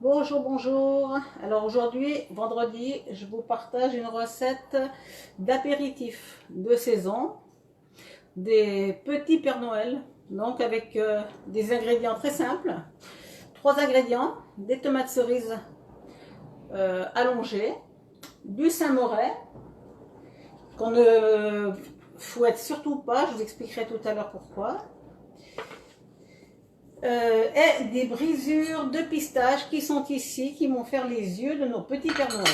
Bonjour, bonjour. Alors aujourd'hui, vendredi, je vous partage une recette d'apéritif de saison, des petits Père Noël, donc avec des ingrédients très simples. Trois ingrédients, des tomates cerises allongées, du Saint-Moré, qu'on ne fouette surtout pas, je vous expliquerai tout à l'heure pourquoi. Et des brisures de pistaches qui sont ici, qui vont faire les yeux de nos petits Père Noël.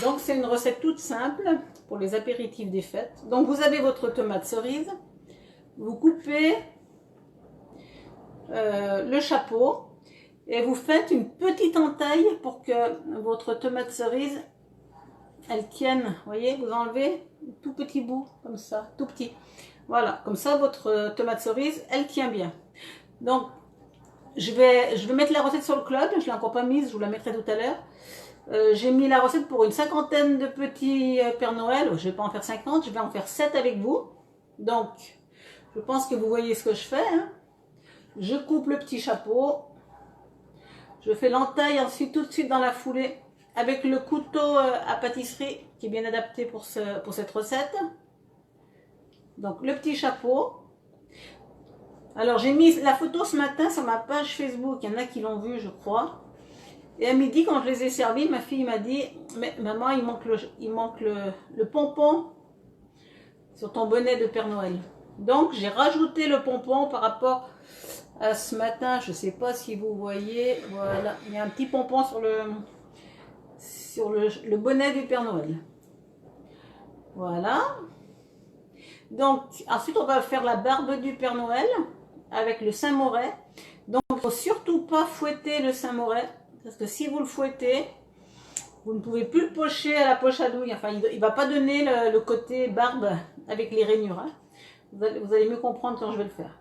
Donc c'est une recette toute simple pour les apéritifs des fêtes. Donc vous avez votre tomate cerise, vous coupez le chapeau et vous faites une petite entaille pour que votre tomate cerise, elle tienne. Vous voyez, vous enlevez un tout petit bout comme ça, tout petit. Voilà, comme ça votre tomate cerise, elle tient bien. Donc je vais mettre la recette sur le club, je ne l'ai encore pas mise, je vous la mettrai tout à l'heure. J'ai mis la recette pour une cinquantaine de petits Père Noël, je ne vais pas en faire 50, je vais en faire 7 avec vous. Donc, je pense que vous voyez ce que je fais. Hein. Je coupe le petit chapeau, je fais l'entaille ensuite tout de suite dans la foulée avec le couteau à pâtisserie qui est bien adapté pour cette recette. Donc, le petit chapeau. Alors j'ai mis la photo ce matin sur ma page Facebook, il y en a qui l'ont vue je crois. Et à midi quand je les ai servis, ma fille m'a dit « Mais maman, il manque le pompon sur ton bonnet de Père Noël. » Donc j'ai rajouté le pompon par rapport à ce matin, je ne sais pas si vous voyez, voilà, il y a un petit pompon sur le bonnet du Père Noël. Voilà. Donc ensuite on va faire la barbe du Père Noël avec le Saint-Moré. Donc il ne faut surtout pas fouetter le Saint-Moré, parce que si vous le fouettez, vous ne pouvez plus le pocher à la poche à douille. Enfin, il ne va pas donner le côté barbe avec les rainures. Hein. Vous allez mieux comprendre quand je vais le faire.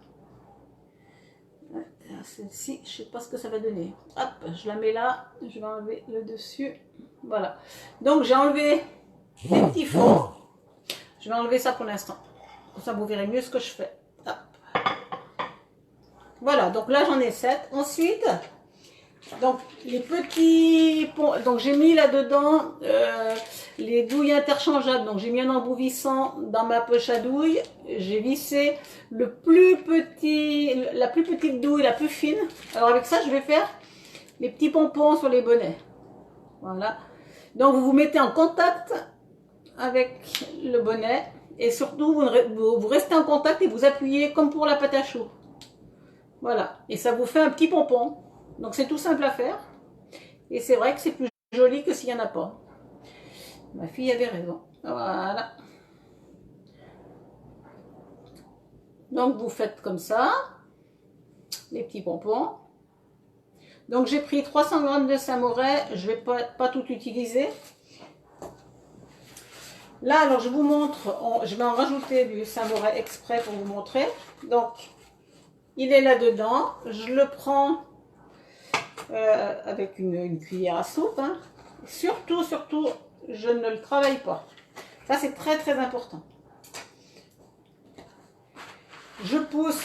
Celle-ci, je ne sais pas ce que ça va donner. Hop, je la mets là, je vais enlever le dessus. Voilà. Donc j'ai enlevé les petits fonds. Je vais enlever ça pour l'instant. Comme ça, vous verrez mieux ce que je fais. Hop. Voilà, donc là j'en ai 7. Ensuite, donc les petits ponts, donc j'ai mis là-dedans les douilles interchangeables. Donc j'ai mis un embouvissant dans ma poche à douille. J'ai vissé la plus petite douille, la plus fine. Alors avec ça, je vais faire les petits pompons sur les bonnets. Voilà. Donc vous vous mettez en contact avec le bonnet. Et surtout, vous restez en contact et vous appuyez comme pour la pâte à choux. Voilà, et ça vous fait un petit pompon. Donc c'est tout simple à faire. Et c'est vrai que c'est plus joli que s'il n'y en a pas. Ma fille avait raison. Voilà. Donc vous faites comme ça, les petits pompons. Donc j'ai pris 300 g de Saint-Moré, je ne vais pas tout utiliser. Là, alors je vous montre, je vais en rajouter du Saint-Moré exprès pour vous montrer. Donc, il est là-dedans, je le prends avec une cuillère à soupe. Hein. Surtout, je ne le travaille pas. Ça, c'est très très important. Je pousse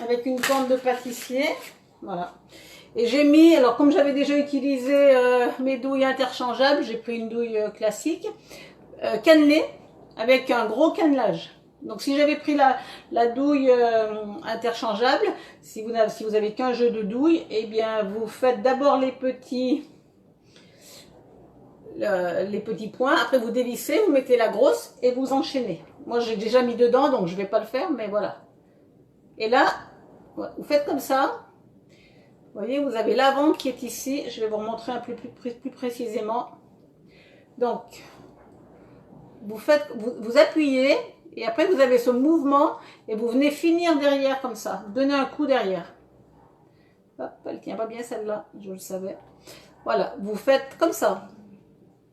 avec une corne de pâtissier. Voilà. Et j'ai mis, alors comme j'avais déjà utilisé mes douilles interchangeables, j'ai pris une douille classique, cannelée, avec un gros cannelage. Donc si j'avais pris la douille interchangeable, si vous avez qu'un jeu de douilles, eh bien vous faites d'abord les petits points, après vous dévissez, vous mettez la grosse et vous enchaînez. Moi j'ai déjà mis dedans donc je ne vais pas le faire, mais voilà. Et là, vous faites comme ça. Vous voyez, vous avez l'avant qui est ici. Je vais vous remontrer un peu plus précisément. Donc, vous appuyez et après vous avez ce mouvement et vous venez finir derrière comme ça. Donnez un coup derrière. Hop, elle ne tient pas bien celle-là, je le savais. Voilà, vous faites comme ça.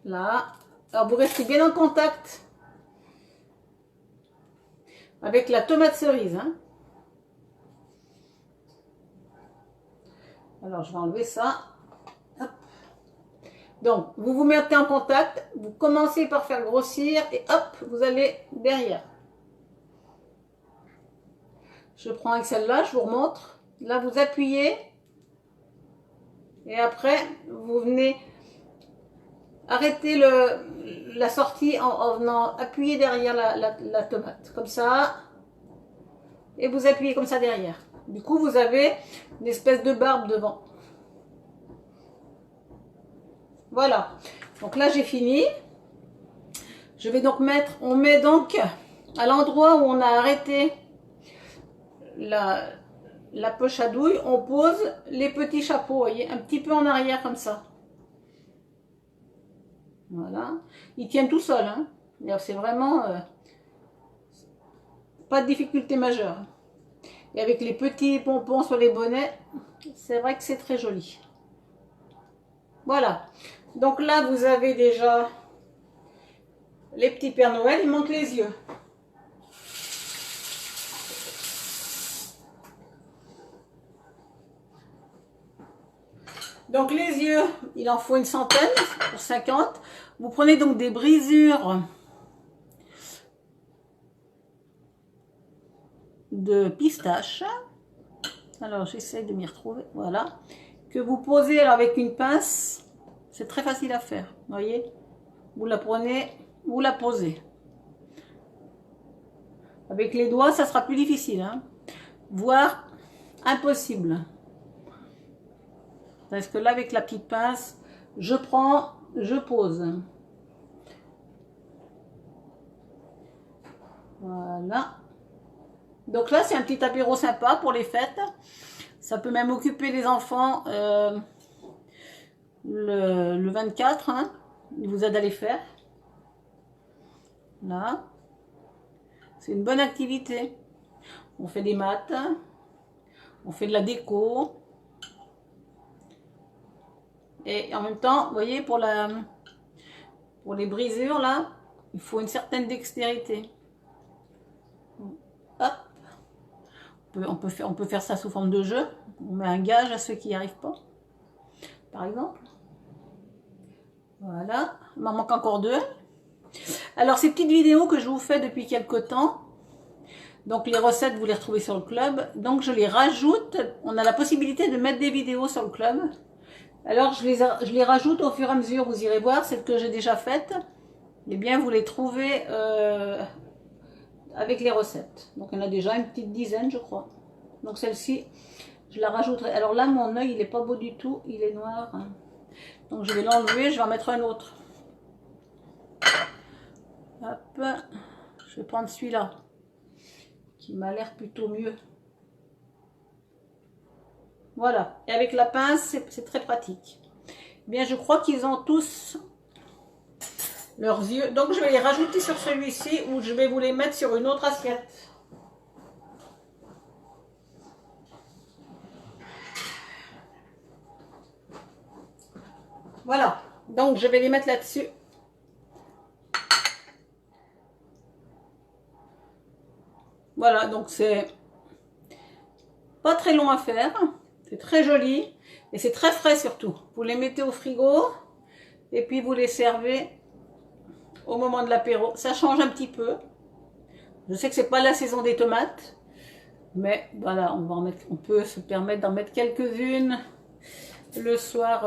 Là. Alors, vous restez bien en contact avec la tomate cerise. Hein. Alors, je vais enlever ça. Hop. Donc, vous vous mettez en contact, vous commencez par faire grossir et hop, vous allez derrière. Je prends avec celle-là, je vous remontre. Là, vous appuyez Et après, vous venez arrêter la sortie en venant appuyer derrière la tomate. Comme ça. Et vous appuyez comme ça derrière. Du coup, vous avez une espèce de barbe devant. Voilà. Donc là, j'ai fini. Je vais donc mettre, on met donc à l'endroit où on a arrêté la poche à douille, on pose les petits chapeaux, vous voyez, un petit peu en arrière comme ça. Voilà. Ils tiennent tout seuls, hein. C'est vraiment pas de difficulté majeure. Et avec les petits pompons sur les bonnets, c'est vrai que c'est très joli. Voilà. Donc là, vous avez déjà les petits Pères Noël, il manque les yeux. Donc les yeux, il en faut une centaine pour 50. Vous prenez donc des brisures de pistache. Alors j'essaie de m'y retrouver, voilà. Que vous posez alors, avec une pince, c'est très facile à faire, vous voyez. Vous la prenez, vous la posez. Avec les doigts, ça sera plus difficile, hein, voire impossible. Parce que là, avec la petite pince, je prends, je pose. Voilà. Donc là, c'est un petit apéro sympa pour les fêtes. Ça peut même occuper les enfants le 24. Hein. Ils vous aident à les faire. Là. C'est une bonne activité. On fait des maths. On fait de la déco. Et en même temps, vous voyez, pour les brisures, là, il faut une certaine dextérité. Hop. On peut faire ça sous forme de jeu. On met un gage à ceux qui n'y arrivent pas. Par exemple. Voilà. Il m'en manque encore 2. Alors, ces petites vidéos que je vous fais depuis quelques temps, donc les recettes, vous les retrouvez sur le club. Donc, je les rajoute. On a la possibilité de mettre des vidéos sur le club. Alors, je les rajoute au fur et à mesure. Vous irez voir celles que j'ai déjà faites. Eh bien, vous les trouvez avec les recettes. Donc, il y en a déjà une petite dizaine, je crois. Donc, celle-ci, je la rajouterai. Alors là, mon œil, il n'est pas beau du tout. Il est noir. Hein. Donc, je vais l'enlever. Je vais en mettre un autre. Hop. Je vais prendre celui-là, qui m'a l'air plutôt mieux. Voilà. Et avec la pince, c'est très pratique. Eh bien, je crois qu'ils ont tous leurs yeux. Donc, je vais les rajouter sur celui-ci ou je vais vous les mettre sur une autre assiette. Voilà. Donc, je vais les mettre là-dessus. Voilà. Donc, c'est pas très long à faire. C'est très joli et c'est très frais surtout. Vous les mettez au frigo et puis vous les servez au moment de l'apéro. Ça change un petit peu. Je sais que c'est pas la saison des tomates, mais voilà, on peut se permettre d'en mettre quelques-unes le soir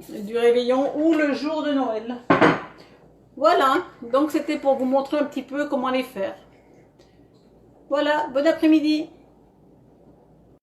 du réveillon ou le jour de Noël. Voilà, donc c'était pour vous montrer un petit peu comment les faire. Voilà, bon après-midi.